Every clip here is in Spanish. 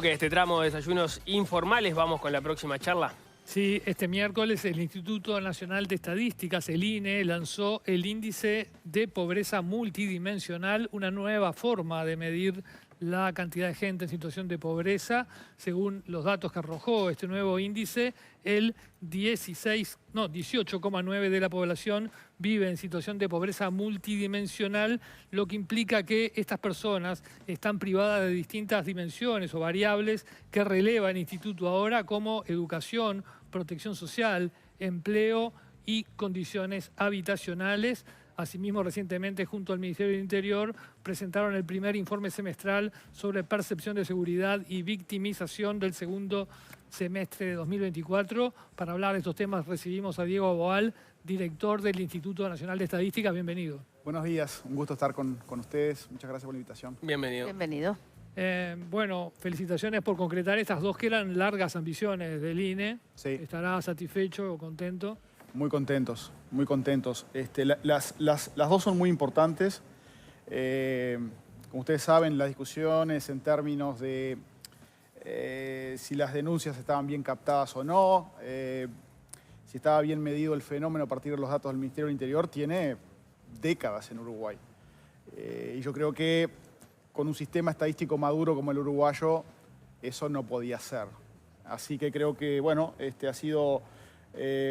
Que este tramo de desayunos informales, vamos con la próxima charla. Sí, este miércoles el Instituto Nacional de Estadísticas, el INE, lanzó el índice de pobreza multidimensional, una nueva forma de medir la cantidad de gente en situación de pobreza. Según los datos que arrojó este nuevo índice, el 18,9% de la población vive en situación de pobreza multidimensional, lo que implica que estas personas están privadas de distintas dimensiones o variables que releva el Instituto ahora, como educación, protección social, empleo y condiciones habitacionales. Asimismo, recientemente, junto al Ministerio del Interior, presentaron el primer informe semestral sobre percepción de seguridad y victimización del segundo semestre de 2024. Para hablar de estos temas recibimos a Diego Aboal, director del Instituto Nacional de Estadística. Bienvenido. Buenos días, un gusto estar con ustedes. Muchas gracias por la invitación. Bienvenido. Bienvenido. Bueno, felicitaciones por concretar estas dos que eran largas ambiciones del INE. Sí. ¿Estará satisfecho o contento? Muy contentos, muy contentos. Las dos son muy importantes. Como ustedes saben, las discusiones en términos de si las denuncias estaban bien captadas o no, si estaba bien medido el fenómeno a partir de los datos del Ministerio del Interior, tiene décadas en Uruguay. Y yo creo que con un sistema estadístico maduro como el uruguayo, eso no podía ser. Así que creo que, bueno, ha sido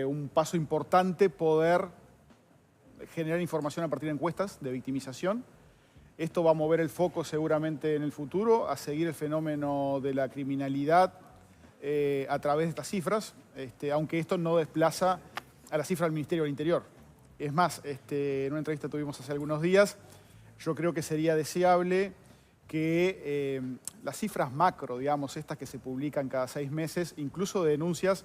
un paso importante poder generar información a partir de encuestas de victimización. Esto va a mover el foco seguramente en el futuro a seguir el fenómeno de la criminalidad a través de estas cifras, aunque esto no desplaza a la cifra del Ministerio del Interior. Es más, en una entrevista que tuvimos hace algunos días, yo creo que sería deseable que las cifras macro, digamos, estas que se publican cada 6 meses, incluso de denuncias,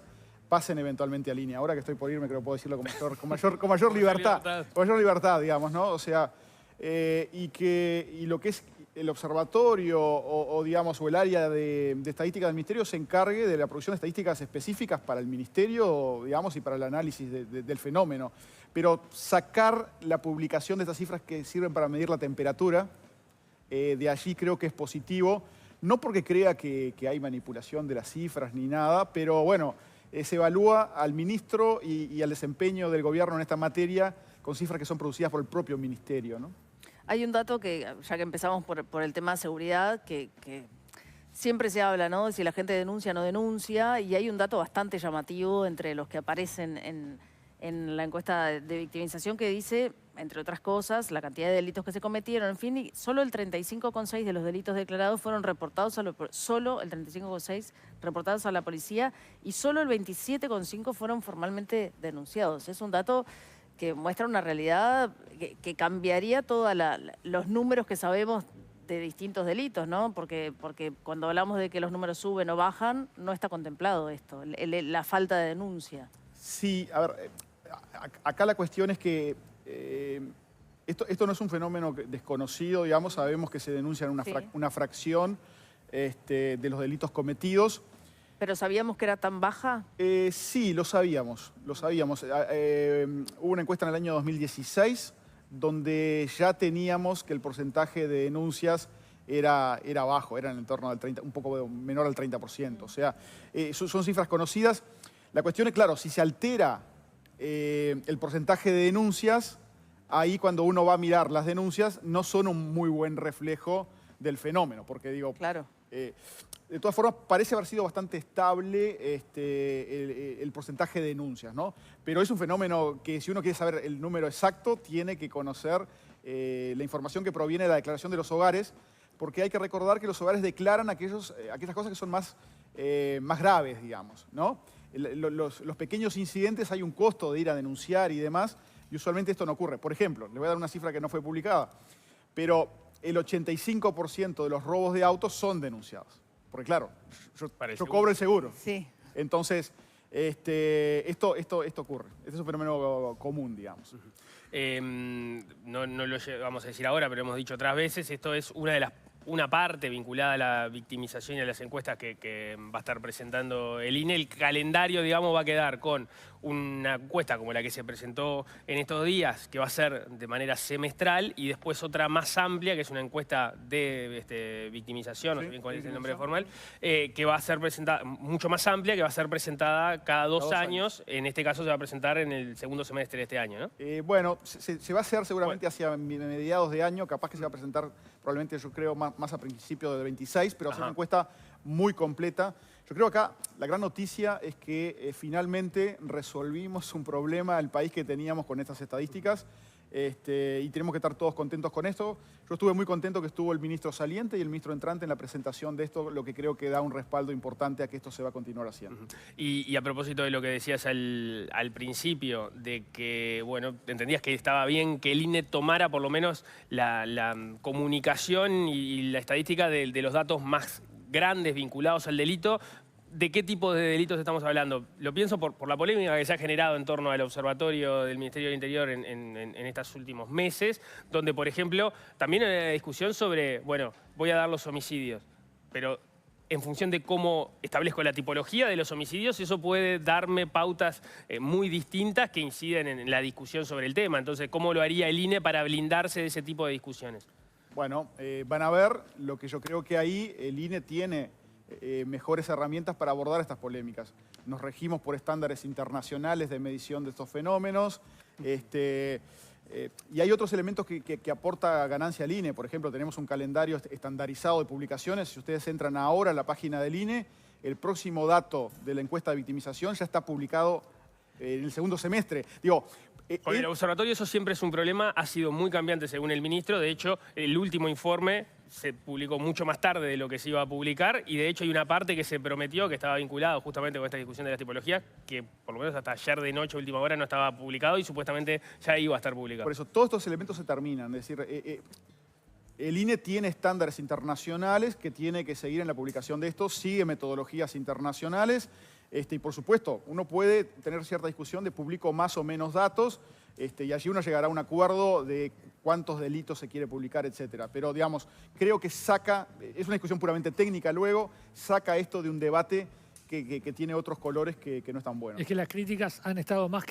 pasen eventualmente a línea. Ahora que estoy por irme, creo que puedo decirlo con mayor libertad. Con mayor libertad, digamos, ¿no? O sea, y lo que es el observatorio digamos, o el área de estadística del Ministerio se encargue de la producción de estadísticas específicas para el Ministerio, digamos, y para el análisis del fenómeno. Pero sacar la publicación de estas cifras que sirven para medir la temperatura, de allí creo que es positivo, no porque crea que hay manipulación de las cifras ni nada, pero bueno, se evalúa al ministro y al desempeño del gobierno en esta materia con cifras que son producidas por el propio ministerio, ¿no? Hay un dato que, ya que empezamos por el tema de seguridad, que siempre se habla, ¿no?, de si la gente denuncia o no denuncia, y hay un dato bastante llamativo entre los que aparecen en la encuesta de victimización que dice, entre otras cosas, la cantidad de delitos que se cometieron, en fin, y solo el 35,6% de los delitos declarados fueron reportados solo el 35,6% reportados a la policía, y solo el 27,5% fueron formalmente denunciados. Es un dato que muestra una realidad que cambiaría todos los números que sabemos de distintos delitos, ¿no? Porque cuando hablamos de que los números suben o bajan, no está contemplado esto, la falta de denuncia. Sí, a ver, acá la cuestión es que esto no es un fenómeno desconocido, digamos, sabemos que se denuncia en una fracción de los delitos cometidos. ¿Pero sabíamos que era tan baja? Sí, lo sabíamos. Hubo una encuesta en el año 2016 donde ya teníamos que el porcentaje de denuncias era bajo, era en el torno del 30%, un poco menor al 30%. O sea, son cifras conocidas. La cuestión es, claro, si se altera el porcentaje de denuncias, ahí cuando uno va a mirar las denuncias no son un muy buen reflejo del fenómeno, porque digo, claro. De todas formas parece haber sido bastante estable el porcentaje de denuncias, ¿no? Pero es un fenómeno que si uno quiere saber el número exacto, tiene que conocer la información que proviene de la declaración de los hogares, porque hay que recordar que los hogares declaran aquellas cosas que son más graves, digamos, ¿no? Los pequeños incidentes hay un costo de ir a denunciar y demás, y usualmente esto no ocurre. Por ejemplo, le voy a dar una cifra que no fue publicada, pero el 85% de los robos de autos son denunciados. Porque claro, yo cobro el seguro. Sí. Entonces, esto ocurre. Este es un fenómeno común, digamos. No lo vamos a decir ahora, pero hemos dicho otras veces, esto es una de las una parte vinculada a la victimización y a las encuestas que va a estar presentando el INE. El calendario, digamos, va a quedar con una encuesta como la que se presentó en estos días, que va a ser de manera semestral, y después otra más amplia, que es una encuesta de victimización, no sé bien cuál es el nombre formal, que va a ser presentada, mucho más amplia, que va a ser presentada cada dos años. En este caso se va a presentar en el segundo semestre de este año, ¿no? Bueno, se va a hacer seguramente hacia mediados de año, capaz que se va a presentar probablemente, yo creo, más a principios del 26, pero va a ser una encuesta muy completa. Yo creo que acá la gran noticia es que finalmente resolvimos un problema del país que teníamos con estas estadísticas, y tenemos que estar todos contentos con esto. Yo estuve muy contento que estuvo el ministro saliente y el ministro entrante en la presentación de esto, lo que creo que da un respaldo importante a que esto se va a continuar haciendo. Y a propósito de lo que decías al principio, de que, bueno, entendías que estaba bien que el INE tomara por lo menos la comunicación y la estadística de los datos más grandes vinculados al delito. ¿De qué tipo de delitos estamos hablando? Lo pienso por la polémica que se ha generado en torno al observatorio del Ministerio del Interior en estos últimos meses, donde, por ejemplo, también hay una discusión sobre, bueno, voy a dar los homicidios, pero en función de cómo establezco la tipología de los homicidios, eso puede darme pautas muy distintas que inciden en la discusión sobre el tema. Entonces, ¿cómo lo haría el INE para blindarse de ese tipo de discusiones? Bueno, van a ver lo que yo creo que ahí el INE tiene mejores herramientas para abordar estas polémicas. Nos regimos por estándares internacionales de medición de estos fenómenos, y hay otros elementos que aporta ganancia al INE. Por ejemplo, tenemos un calendario estandarizado de publicaciones. Si ustedes entran ahora a la página del INE, el próximo dato de la encuesta de victimización ya está publicado en el segundo semestre. Digo, con el observatorio eso siempre es un problema, ha sido muy cambiante según el ministro. De hecho, el último informe se publicó mucho más tarde de lo que se iba a publicar, y de hecho hay una parte que se prometió que estaba vinculada justamente con esta discusión de las tipologías, que por lo menos hasta ayer de noche, última hora, no estaba publicado y supuestamente ya iba a estar publicado. Por eso, todos estos elementos se terminan. Es decir, el INE tiene estándares internacionales que tiene que seguir en la publicación de esto, sigue metodologías internacionales, y por supuesto, uno puede tener cierta discusión de publico más o menos datos, y allí uno llegará a un acuerdo de cuántos delitos se quiere publicar, etcétera. Pero, digamos, creo que saca, es una discusión puramente técnica luego, saca esto de un debate que tiene otros colores que no están buenos. Es que las críticas han estado más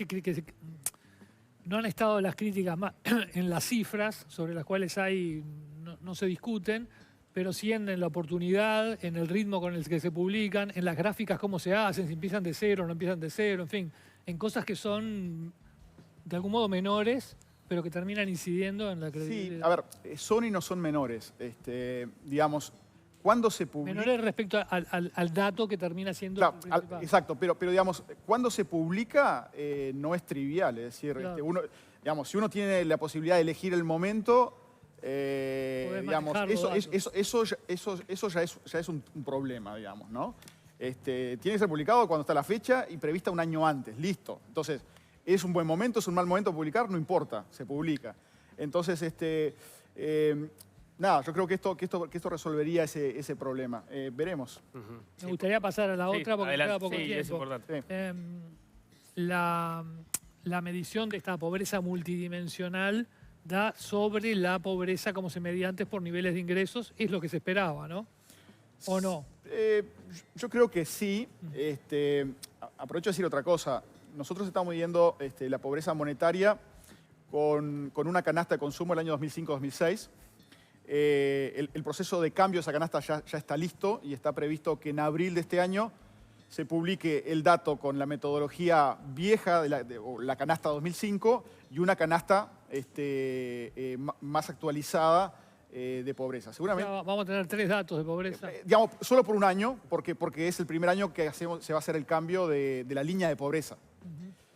no han estado las críticas más en las cifras, sobre las cuales no se discuten, pero sí en la oportunidad, en el ritmo con el que se publican, en las gráficas cómo se hacen, si empiezan de cero o no empiezan de cero, en fin, en cosas que son de algún modo menores, pero que terminan incidiendo en la credibilidad. Sí, a ver, son y no son menores. Digamos, cuando se publica... Menores respecto al dato que termina siendo... Claro, exacto, pero digamos, cuando se publica no es trivial. Es decir, claro, digamos, si uno tiene la posibilidad de elegir el momento, digamos, eso ya es un problema, digamos, ¿no? Tiene que ser publicado cuando está la fecha y prevista un año antes, listo. Entonces, ¿es un buen momento, es un mal momento publicar? No importa, se publica. Entonces, nada, yo creo que esto resolvería ese problema. Veremos. Me gustaría pasar a la otra porque queda poco tiempo. Es importante. La medición de esta pobreza multidimensional da sobre la pobreza como se medía antes por niveles de ingresos, es lo que se esperaba, ¿no? ¿O no? Yo creo que sí. Aprovecho de decir otra cosa. Nosotros estamos midiendo la pobreza monetaria con una canasta de consumo del año 2005-2006. El proceso de cambio de esa canasta ya está listo y está previsto que en abril de este año se publique el dato con la metodología vieja de la canasta 2005 y una canasta más actualizada de pobreza. Seguramente, vamos a tener 3 datos de pobreza. Digamos, solo por un año, porque es el primer año que se va a hacer el cambio de la línea de pobreza.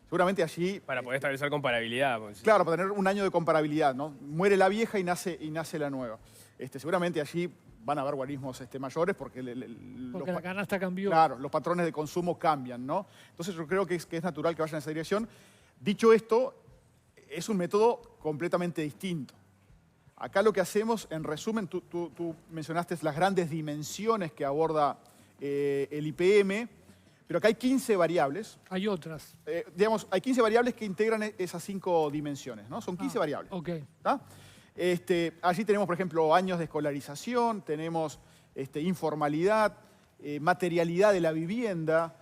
Seguramente allí... Para poder establecer comparabilidad. Pues. Claro, para tener un año de comparabilidad, ¿no? Muere la vieja y nace la nueva. Seguramente allí van a haber guarismos mayores porque la canasta cambió. Claro, los patrones de consumo cambian, ¿no? Entonces yo creo que es natural que vayan en esa dirección. Dicho esto, es un método completamente distinto. Acá lo que hacemos, en resumen, tú mencionaste las grandes dimensiones que aborda el IPM, pero acá hay 15 variables. Hay otras. Digamos, hay 15 variables que integran esas 5 dimensiones, ¿no? Son 15 variables. Ok. ¿Tá? Allí tenemos, por ejemplo, años de escolarización, tenemos informalidad, materialidad de la vivienda,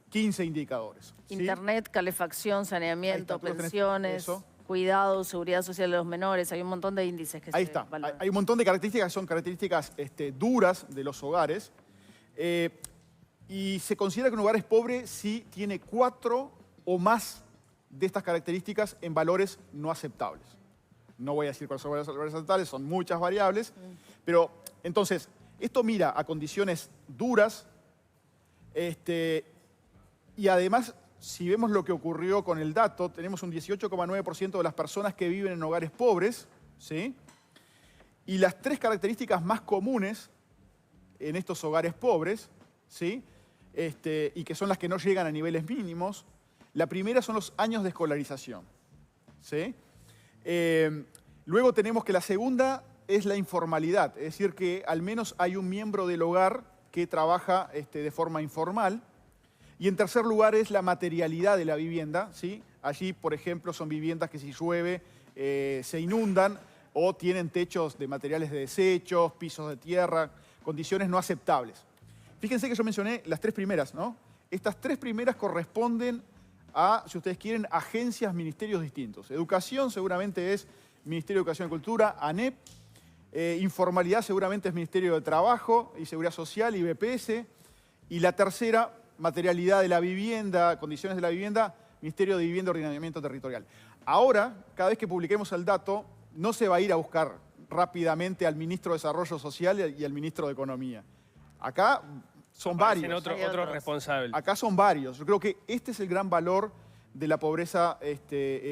15 indicadores. ¿Sí? Internet, calefacción, saneamiento, Ahí está, pensiones, cuidado, seguridad social de los menores. Hay un montón de índices que Ahí se está. valoran. Hay un montón de características que son características duras de los hogares. Y se considera que un hogar es pobre si tiene 4 o más de estas características en valores no aceptables. No voy a decir cuáles son los valores aceptables, son muchas variables. Pero entonces, esto mira a condiciones duras. Y además, si vemos lo que ocurrió con el dato, tenemos un 18,9% de las personas que viven en hogares pobres, ¿sí? Y las 3 características más comunes en estos hogares pobres, ¿sí? Y que son las que no llegan a niveles mínimos, la primera son los años de escolarización, ¿sí? Luego tenemos que la segunda es la informalidad, es decir, que al menos hay un miembro del hogar que trabaja de forma informal. Y en tercer lugar es la materialidad de la vivienda, ¿sí? Allí, por ejemplo, son viviendas que si llueve se inundan o tienen techos de materiales de desechos, pisos de tierra, condiciones no aceptables. Fíjense que yo mencioné las 3 primeras, ¿no? Estas 3 primeras corresponden a, si ustedes quieren, agencias, ministerios distintos. Educación seguramente es Ministerio de Educación y Cultura, ANEP. Informalidad seguramente es Ministerio de Trabajo y Seguridad Social y BPS. Y la tercera, materialidad de la vivienda, condiciones de la vivienda, Ministerio de Vivienda y Ordenamiento Territorial. Ahora, cada vez que publiquemos el dato, no se va a ir a buscar rápidamente al Ministro de Desarrollo Social y al Ministro de Economía. Acá son varios. Otros responsables. Acá son varios. Yo creo que este es el gran valor de la pobreza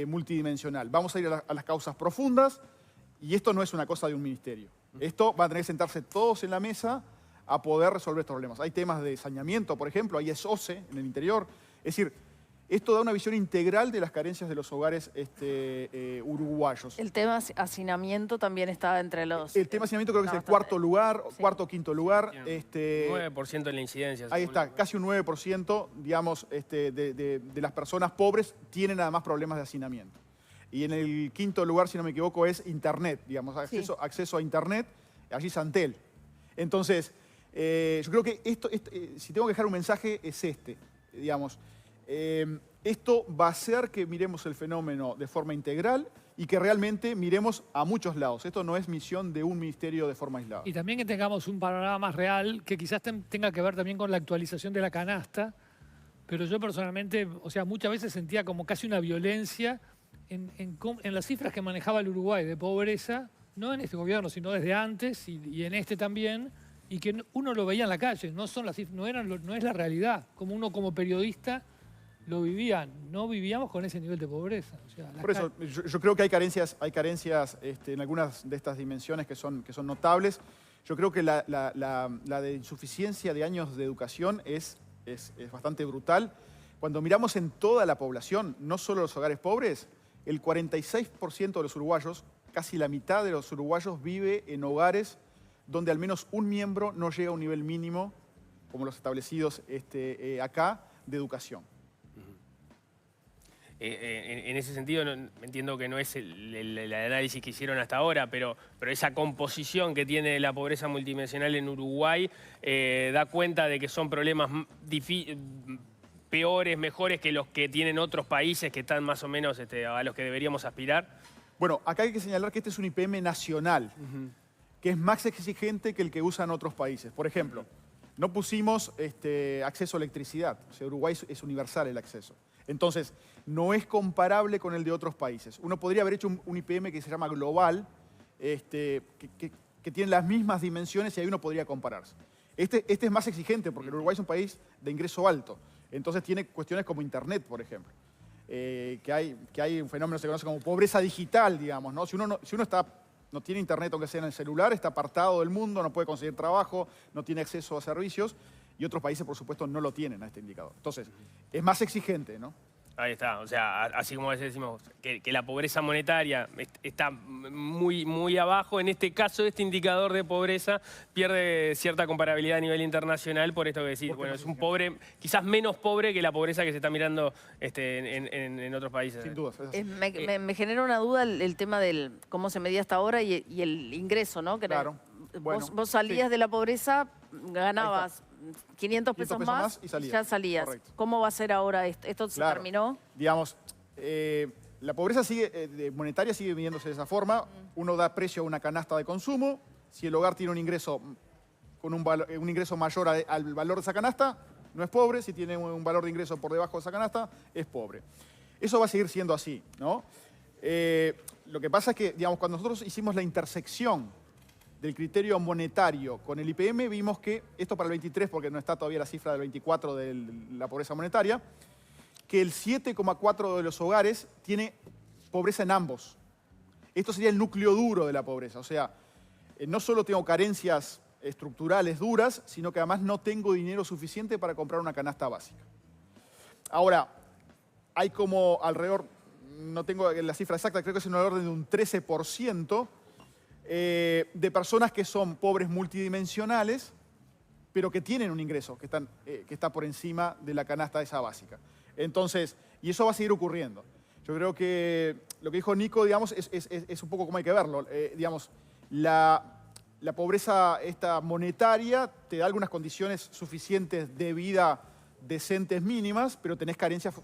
multidimensional. Vamos a ir a las causas profundas y esto no es una cosa de un ministerio. Esto va a tener que sentarse todos en la mesa a poder resolver estos problemas. Hay temas de saneamiento, por ejemplo, hay SOCE en el interior. Es decir, esto da una visión integral de las carencias de los hogares uruguayos. El tema hacinamiento también está entre los... El tema hacinamiento creo que es el cuarto lugar, cuarto o quinto lugar. 9% de la incidencia. Ahí está, casi un 9%, digamos, de las personas pobres tienen además problemas de hacinamiento. Y en el quinto lugar, si no me equivoco, es Internet, digamos, acceso a Internet, allí Santel. Entonces, yo creo que si tengo que dejar un mensaje, es digamos. Esto va a hacer que miremos el fenómeno de forma integral y que realmente miremos a muchos lados. Esto no es misión de un ministerio de forma aislada. Y también que tengamos un panorama más real, que quizás tenga que ver también con la actualización de la canasta, pero yo personalmente, o sea, muchas veces sentía como casi una violencia en las cifras que manejaba el Uruguay de pobreza, no en este gobierno, sino desde antes y en este también, y que uno lo veía en la calle, no son las cifras, no es la realidad, como uno como periodista lo vivía, no vivíamos con ese nivel de pobreza. O sea, por eso, yo creo que hay carencias en algunas de estas dimensiones que son notables. Yo creo que la de insuficiencia de años de educación es bastante brutal. Cuando miramos en toda la población, no solo los hogares pobres, el 46% de los uruguayos, casi la mitad de los uruguayos vive en hogares donde al menos un miembro no llega a un nivel mínimo, como los establecidos acá, de educación. En ese sentido, entiendo que no es el análisis que hicieron hasta ahora, pero esa composición que tiene la pobreza multidimensional en Uruguay da cuenta de que son problemas peores, mejores que los que tienen otros países que están más o menos a los que deberíamos aspirar. Bueno, acá hay que señalar que este es un IPM nacional, que es más exigente que el que usan otros países. Por ejemplo, no pusimos acceso a electricidad. O sea, Uruguay es universal el acceso. Entonces, no es comparable con el de otros países. Uno podría haber hecho un IPM que se llama global, que tiene las mismas dimensiones y ahí uno podría compararse. Este es más exigente porque el Uruguay es un país de ingreso alto. Entonces tiene cuestiones como Internet, por ejemplo. Que hay un fenómeno que se conoce como pobreza digital, digamos, ¿no? Si uno no tiene Internet, aunque sea en el celular, está apartado del mundo, no puede conseguir trabajo, no tiene acceso a servicios, y otros países, por supuesto, no lo tienen a este indicador. Entonces, es más exigente, ¿no? Ahí está, o sea, así como a veces decimos que la pobreza monetaria está muy abajo, en este caso este indicador de pobreza pierde cierta comparabilidad a nivel internacional por esto que decís, bueno, es un pobre, quizás menos pobre que la pobreza que se está mirando en otros países. Sin duda. Me genera una duda el tema del cómo se medía hasta ahora y el ingreso, ¿no? Que Claro. Bueno, vos salías sí. de la pobreza, ganabas 500 pesos más y salías. ya salías. Correcto. ¿Cómo va a ser ahora esto? ¿Esto se Claro. terminó? Digamos, la pobreza monetaria sigue midiéndose de esa forma. Uno da precio a una canasta de consumo. Si el hogar tiene un ingreso con un ingreso mayor al valor de esa canasta, no es pobre. Si tiene un valor de ingreso por debajo de esa canasta, es pobre. Eso va a seguir siendo así, ¿no? Lo que pasa es que, digamos, cuando nosotros hicimos la intersección del criterio monetario con el IPM, vimos que, esto para el 23, porque no está todavía la cifra del 24 de la pobreza monetaria, que el 7,4% de los hogares tiene pobreza en ambos. Esto sería el núcleo duro de la pobreza. O sea, no solo tengo carencias estructurales duras, sino que además no tengo dinero suficiente para comprar una canasta básica. Ahora, hay como alrededor, no tengo la cifra exacta, creo que es en el orden de un 13%, de personas que son pobres multidimensionales, pero que tienen un ingreso que está por encima de la canasta esa básica. Entonces, y eso va a seguir ocurriendo. Yo creo que lo que dijo Nico, digamos, es un poco como hay que verlo. Digamos, la pobreza esta monetaria te da algunas condiciones suficientes de vida decentes mínimas, pero tenés carencias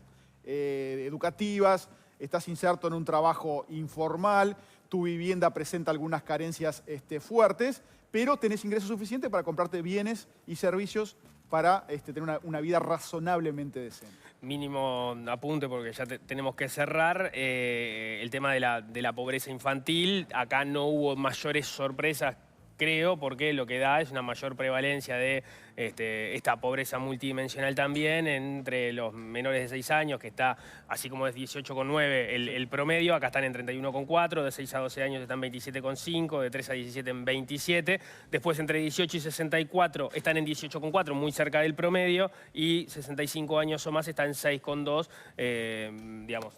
educativas, estás inserto en un trabajo informal, tu vivienda presenta algunas carencias fuertes, pero tenés ingresos suficientes para comprarte bienes y servicios para tener una vida razonablemente decente. Mínimo apunte porque ya tenemos que cerrar. El tema de la pobreza infantil, acá no hubo mayores sorpresas, creo, porque lo que da es una mayor prevalencia de esta pobreza multidimensional también entre los menores de 6 años, que está, así como es 18,9 el promedio, acá están en 31,4, de 6 a 12 años están 27,5, de 3 a 17 en 27, después entre 18 y 64 están en 18,4, muy cerca del promedio, y 65 años o más están en 6,2, digamos,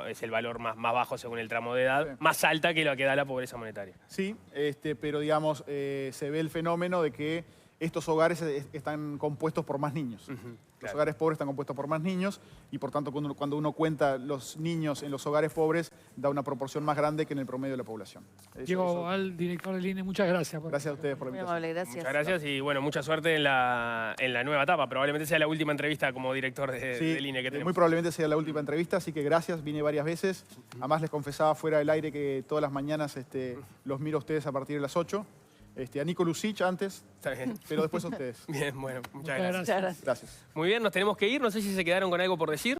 es el valor más bajo según el tramo de edad, Sí. más alta que lo que da la pobreza monetaria. Sí, pero digamos, se ve el fenómeno de que estos hogares están compuestos por más niños. Los Claro. hogares pobres están compuestos por más niños y por tanto cuando uno cuenta los niños en los hogares pobres da una proporción más grande que en el promedio de la población. Diego Val, director del INE, muchas gracias. Gracias a ustedes por la Muy invitación. amable, gracias. Muchas gracias y bueno, mucha suerte en la nueva etapa. Probablemente sea la última entrevista como director del INE que tenemos. Muy probablemente sea la última entrevista, así que gracias, vine varias veces. Además les confesaba fuera del aire que todas las mañanas los miro a ustedes a partir de las 8. A Nico Lucich antes, Está bien. pero después a ustedes. Bien, bueno, muchas Muchas gracias. gracias. Muchas gracias. Gracias. Muy bien, nos tenemos que ir. No sé si se quedaron con algo por decir.